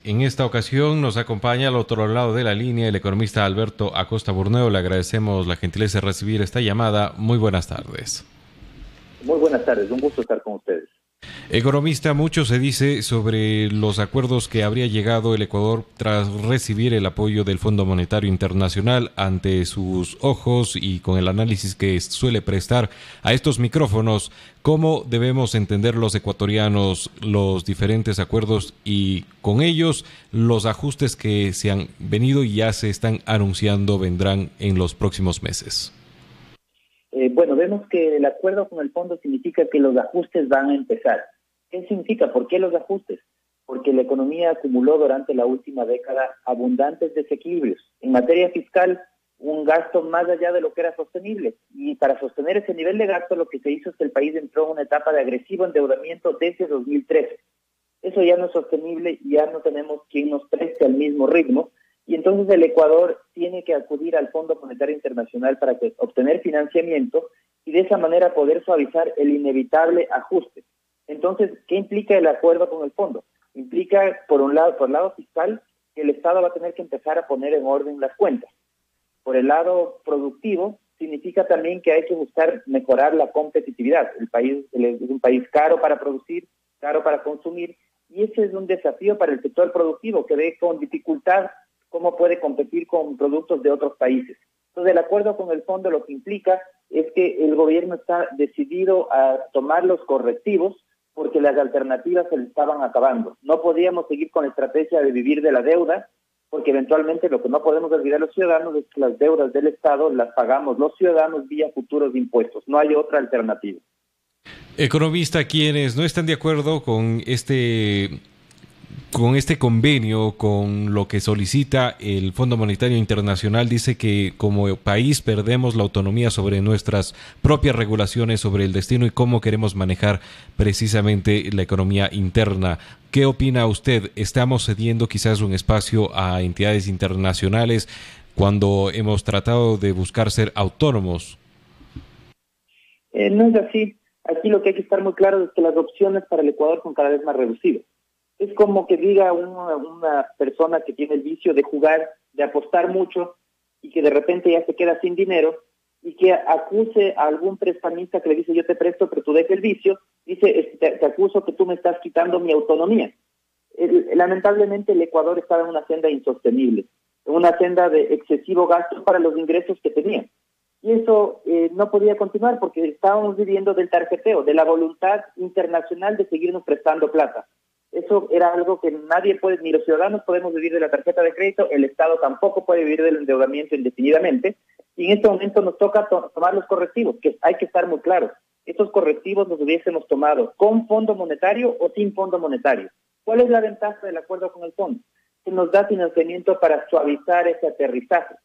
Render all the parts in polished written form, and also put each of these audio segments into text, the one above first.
En esta ocasión nos acompaña al otro lado de la línea el economista Alberto Acosta Burneo. Le agradecemos la gentileza de recibir esta llamada. Muy buenas tardes. Muy buenas tardes, un gusto estar con ustedes. Economista, mucho se dice sobre los acuerdos que habría llegado el Ecuador tras recibir el apoyo del Fondo Monetario Internacional. Ante sus ojos y con el análisis que suele prestar a estos micrófonos, ¿cómo debemos entender los ecuatorianos los diferentes acuerdos y con ellos los ajustes que se han venido y ya se están anunciando vendrán en los próximos meses? Bueno, vemos que el acuerdo con el fondo significa que los ajustes van a empezar. ¿Qué significa? ¿Por qué los ajustes? Porque la economía acumuló durante la última década abundantes desequilibrios. En materia fiscal, un gasto más allá de lo que era sostenible. Y para sostener ese nivel de gasto, lo que se hizo es que el país entró en una etapa de agresivo endeudamiento desde 2013. Eso ya no es sostenible, ya no tenemos quien nos preste al mismo ritmo. Y entonces el Ecuador tiene que acudir al Fondo Monetario Internacional para obtener financiamiento y de esa manera poder suavizar el inevitable ajuste. Entonces, ¿qué implica el acuerdo con el fondo? Implica, por el lado fiscal, que el Estado va a tener que empezar a poner en orden las cuentas. Por el lado productivo, significa también que hay que buscar mejorar la competitividad. El país es un país caro para producir, caro para consumir, y ese es un desafío para el sector productivo que ve con dificultad cómo puede competir con productos de otros países. Entonces, el acuerdo con el fondo lo que implica es que el gobierno está decidido a tomar los correctivos porque las alternativas se le estaban acabando. No podíamos seguir con la estrategia de vivir de la deuda, porque eventualmente lo que no podemos olvidar los ciudadanos es que las deudas del Estado las pagamos los ciudadanos vía futuros impuestos. No hay otra alternativa. Economista, quienes no están de acuerdo con este convenio, con lo que solicita el Fondo Monetario Internacional, dice que como país perdemos la autonomía sobre nuestras propias regulaciones, sobre el destino y cómo queremos manejar precisamente la economía interna. ¿Qué opina usted? ¿Estamos cediendo quizás un espacio a entidades internacionales cuando hemos tratado de buscar ser autónomos? No es así. Aquí lo que hay que estar muy claro es que las opciones para el Ecuador son cada vez más reducidas. Es como que diga una persona que tiene el vicio de jugar, de apostar mucho y que de repente ya se queda sin dinero y que acuse a algún prestamista que le dice yo te presto pero tú deja el vicio, dice te acuso que tú me estás quitando mi autonomía. Lamentablemente el Ecuador estaba en una senda insostenible, en una senda de excesivo gasto para los ingresos que tenía. Y eso no podía continuar porque estábamos viviendo del tarjeteo, de la voluntad internacional de seguirnos prestando plata. Eso era algo que nadie puede, ni los ciudadanos podemos vivir de la tarjeta de crédito, el Estado tampoco puede vivir del endeudamiento indefinidamente, y en este momento nos toca tomar los correctivos, que hay que estar muy claros. Estos correctivos los hubiésemos tomado con fondo monetario o sin fondo monetario. ¿Cuál es la ventaja del acuerdo con el fondo? Que nos da financiamiento para suavizar ese aterrizaje.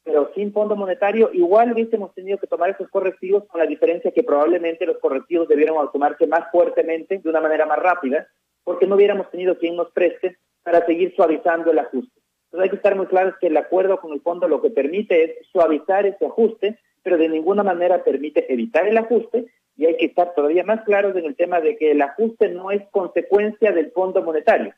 Pero sin fondo monetario igual hubiésemos tenido que tomar esos correctivos, con la diferencia que probablemente los correctivos debieron tomarse más fuertemente, de una manera más rápida, porque no hubiéramos tenido quien nos preste para seguir suavizando el ajuste. Entonces hay que estar muy claros que el acuerdo con el fondo lo que permite es suavizar ese ajuste, pero de ninguna manera permite evitar el ajuste, y hay que estar todavía más claros en el tema de que el ajuste no es consecuencia del fondo monetario.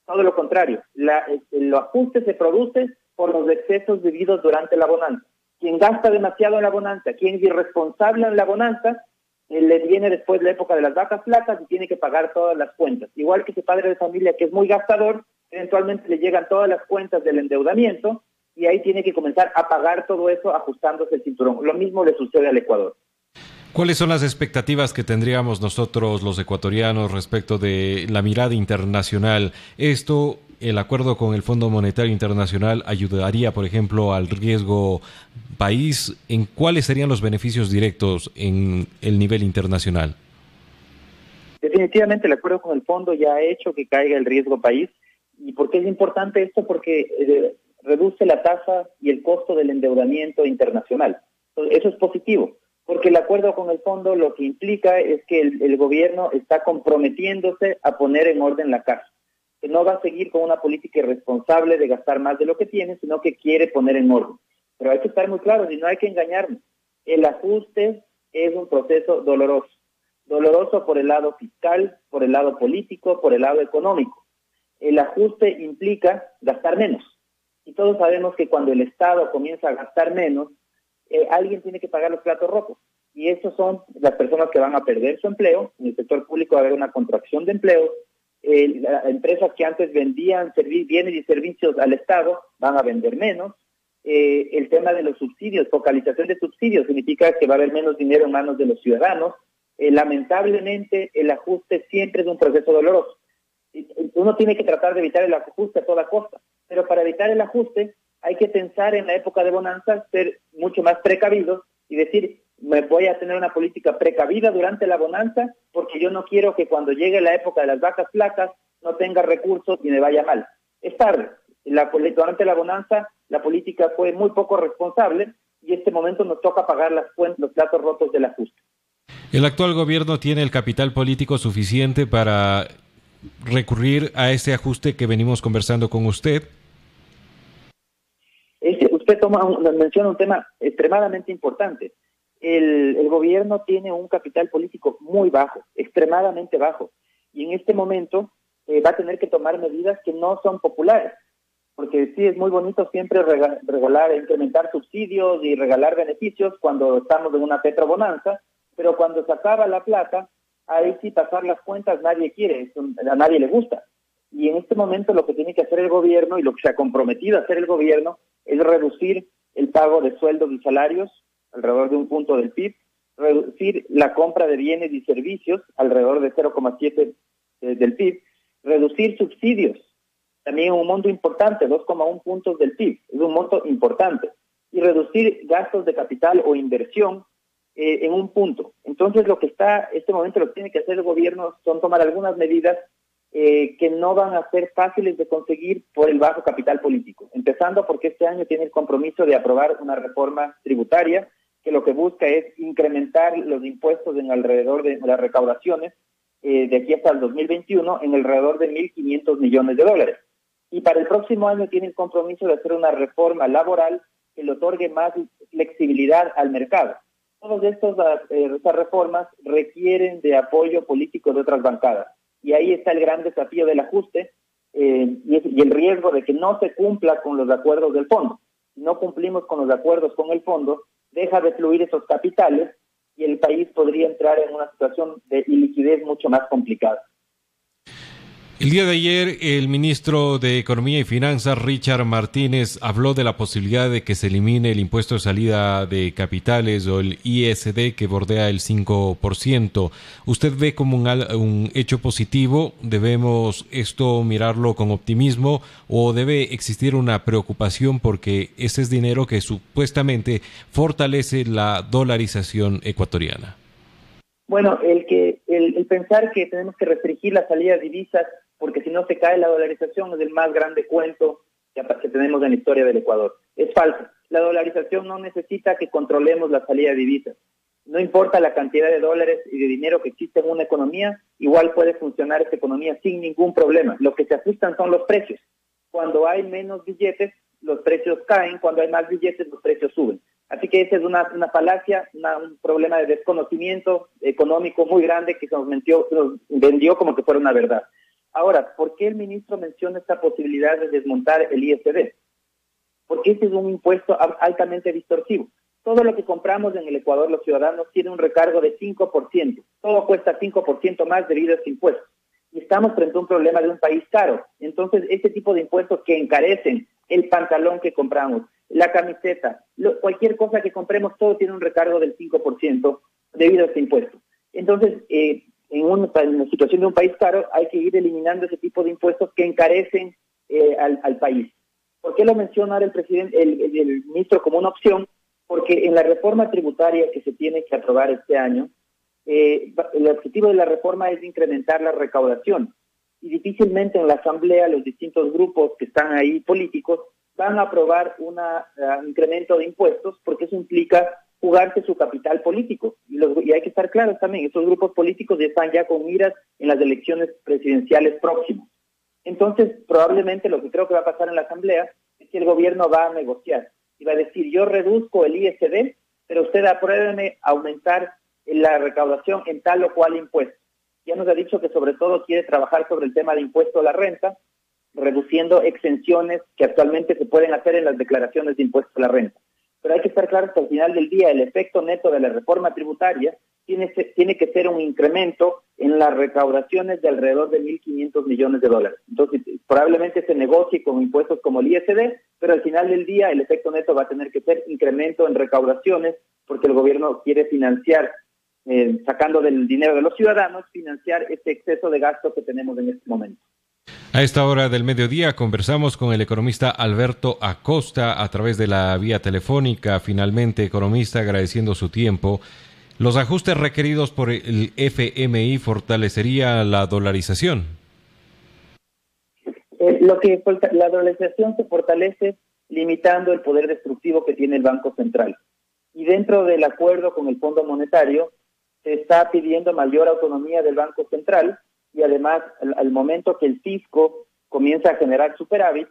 Todo lo contrario, el ajuste se produce por los excesos vividos durante la bonanza. Quien gasta demasiado en la bonanza, quien es irresponsable en la bonanza, le viene después la época de las vacas flacas y tiene que pagar todas las cuentas. Igual que ese padre de familia que es muy gastador, eventualmente le llegan todas las cuentas del endeudamiento y ahí tiene que comenzar a pagar todo eso ajustándose el cinturón. Lo mismo le sucede al Ecuador. ¿Cuáles son las expectativas que tendríamos nosotros los ecuatorianos respecto de la mirada internacional? Esto, el acuerdo con el Fondo Monetario Internacional ayudaría, por ejemplo, al riesgo país. ¿En cuáles serían los beneficios directos en el nivel internacional? Definitivamente el acuerdo con el fondo ya ha hecho que caiga el riesgo país. ¿Y por qué es importante esto? Porque reduce la tasa y el costo del endeudamiento internacional. Entonces, eso es positivo, porque el acuerdo con el fondo lo que implica es que el gobierno está comprometiéndose a poner en orden la casa, que no va a seguir con una política irresponsable de gastar más de lo que tiene, sino que quiere poner en orden. Pero hay que estar muy claros y no hay que engañarnos. El ajuste es un proceso doloroso. Doloroso por el lado fiscal, por el lado político, por el lado económico. el ajuste implica gastar menos. Y todos sabemos que cuando el Estado comienza a gastar menos, alguien tiene que pagar los platos rotos. Y esos son las personas que van a perder su empleo. En el sector público va a haber una contracción de empleo. Las empresas que antes vendían bienes y servicios al Estado van a vender menos. El tema de los subsidios, focalización de subsidios, significa que va a haber menos dinero en manos de los ciudadanos. Lamentablemente, el ajuste siempre es un proceso doloroso. Uno tiene que tratar de evitar el ajuste a toda costa, pero para evitar el ajuste hay que pensar en la época de bonanza, ser mucho más precavidos y decir, me voy a tener una política precavida durante la bonanza porque yo no quiero que cuando llegue la época de las vacas flacas no tenga recursos y me vaya mal. Es tarde. Durante la bonanza la política fue muy poco responsable y en este momento nos toca pagar los platos rotos del ajuste. ¿El actual gobierno tiene el capital político suficiente para recurrir a ese ajuste que venimos conversando con usted? Usted menciona un tema extremadamente importante. El gobierno tiene un capital político muy bajo, extremadamente bajo, y en este momento va a tener que tomar medidas que no son populares, porque sí es muy bonito siempre incrementar subsidios y regalar beneficios cuando estamos en una petrobonanza, pero cuando se acaba la plata, ahí sí pasar las cuentas nadie quiere, a nadie le gusta. Y en este momento lo que tiene que hacer el gobierno y lo que se ha comprometido a hacer el gobierno es reducir el pago de sueldos y salarios alrededor de 1 punto del PIB, reducir la compra de bienes y servicios alrededor de 0,7 del PIB, reducir subsidios, también un monto importante, 2,1 puntos del PIB, es un monto importante, y reducir gastos de capital o inversión en 1 punto. Entonces este momento lo que tiene que hacer el gobierno son tomar algunas medidas que no van a ser fáciles de conseguir por el bajo capital político, empezando porque este año tiene el compromiso de aprobar una reforma tributaria que lo que busca es incrementar los impuestos en alrededor de las recaudaciones de aquí hasta el 2021 en alrededor de 1.500 millones de dólares. Y para el próximo año tiene el compromiso de hacer una reforma laboral que le otorgue más flexibilidad al mercado. Todas estas reformas requieren de apoyo político de otras bancadas. Y ahí está el gran desafío del ajuste y el riesgo de que no se cumpla con los acuerdos del fondo. Si no cumplimos con los acuerdos con el fondo, deja de fluir esos capitales y el país podría entrar en una situación de iliquidez mucho más complicada. El día de ayer, el ministro de Economía y Finanzas, Richard Martínez, habló de la posibilidad de que se elimine el impuesto de salida de capitales o el ISD que bordea el 5%. ¿Usted ve como un hecho positivo? ¿Debemos esto mirarlo con optimismo o debe existir una preocupación porque ese es dinero que supuestamente fortalece la dolarización ecuatoriana? Bueno, el pensar que tenemos que restringir la salida de divisas porque si no se cae la dolarización es el más grande cuento que tenemos en la historia del Ecuador. Es falso. La dolarización no necesita que controlemos la salida de divisas. No importa la cantidad de dólares y de dinero que existe en una economía, igual puede funcionar esta economía sin ningún problema. Lo que se ajustan son los precios. Cuando hay menos billetes, los precios caen. Cuando hay más billetes, los precios suben. Así que esa es una falacia, un problema de desconocimiento económico muy grande que nos vendió como que fuera una verdad. Ahora, ¿por qué el ministro menciona esta posibilidad de desmontar el ISD? Porque este es un impuesto altamente distorsivo. Todo lo que compramos en el Ecuador, los ciudadanos, tiene un recargo de 5%. Todo cuesta 5% más debido a este impuesto. Y estamos frente a un problema de un país caro. Entonces, este tipo de impuestos que encarecen el pantalón que compramos, la camiseta, cualquier cosa que compremos, todo tiene un recargo del 5% debido a este impuesto. Entonces, en una situación de un país caro, hay que ir eliminando ese tipo de impuestos que encarecen al país. ¿Por qué lo menciona ahora el ministro como una opción? Porque en la reforma tributaria que se tiene que aprobar este año, el objetivo de la reforma es incrementar la recaudación. Y difícilmente en la Asamblea los distintos grupos que están ahí políticos van a aprobar un incremento de impuestos porque eso implica jugarse su capital político. Y hay que estar claros también, estos grupos políticos ya están ya con miras en las elecciones presidenciales próximas. Entonces, probablemente lo que creo que va a pasar en la Asamblea es que el gobierno va a negociar y va a decir, yo reduzco el ISD, pero usted apruébeme aumentar la recaudación en tal o cual impuesto. Ya nos ha dicho que sobre todo quiere trabajar sobre el tema de impuesto a la renta, reduciendo exenciones que actualmente se pueden hacer en las declaraciones de impuestos a la renta. Pero hay que estar claro que al final del día el efecto neto de la reforma tributaria tiene que ser un incremento en las recaudaciones de alrededor de 1.500 millones de dólares. Entonces, probablemente se negocie con impuestos como el ISD, pero al final del día el efecto neto va a tener que ser incremento en recaudaciones, porque el gobierno quiere financiar, sacando del dinero de los ciudadanos, financiar este exceso de gasto que tenemos en este momento. A esta hora del mediodía conversamos con el economista Alberto Acosta a través de la vía telefónica. Finalmente, economista, agradeciendo su tiempo. ¿Los ajustes requeridos por el FMI fortalecería la dolarización? La dolarización se fortalece limitando el poder destructivo que tiene el Banco Central. Y dentro del acuerdo con el Fondo Monetario se está pidiendo mayor autonomía del Banco Central, y además al momento que el fisco comienza a generar superávit,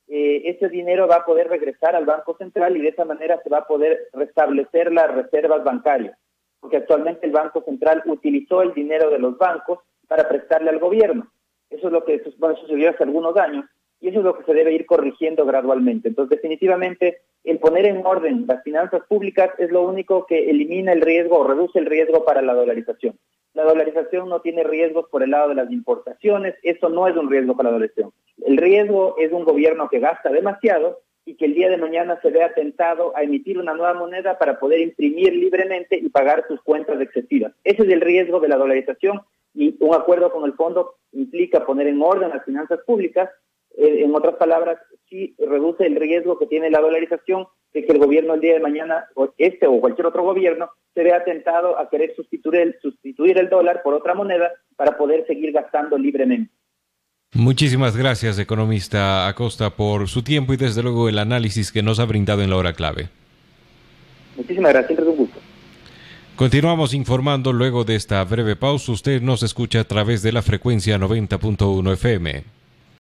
ese dinero va a poder regresar al Banco Central y de esa manera se va a poder restablecer las reservas bancarias, porque actualmente el Banco Central utilizó el dinero de los bancos para prestarle al gobierno. Eso es lo que sucedió hace algunos años y eso es lo que se debe ir corrigiendo gradualmente. Entonces, definitivamente, el poner en orden las finanzas públicas es lo único que elimina el riesgo o reduce el riesgo para la dolarización. La dolarización no tiene riesgos por el lado de las importaciones, eso no es un riesgo para la dolarización. El riesgo es un gobierno que gasta demasiado y que el día de mañana se vea tentado a emitir una nueva moneda para poder imprimir libremente y pagar sus cuentas excesivas. Ese es el riesgo de la dolarización y un acuerdo con el fondo implica poner en orden las finanzas públicas. En otras palabras, sí reduce el riesgo que tiene la dolarización de que el gobierno el día de mañana, o cualquier otro gobierno, se vea tentado a querer sustituir el dólar por otra moneda para poder seguir gastando libremente. Muchísimas gracias, economista Acosta, por su tiempo y desde luego el análisis que nos ha brindado en la hora clave. Muchísimas gracias, siempre es un gusto. Continuamos informando luego de esta breve pausa. Usted nos escucha a través de la frecuencia 90.1 FM.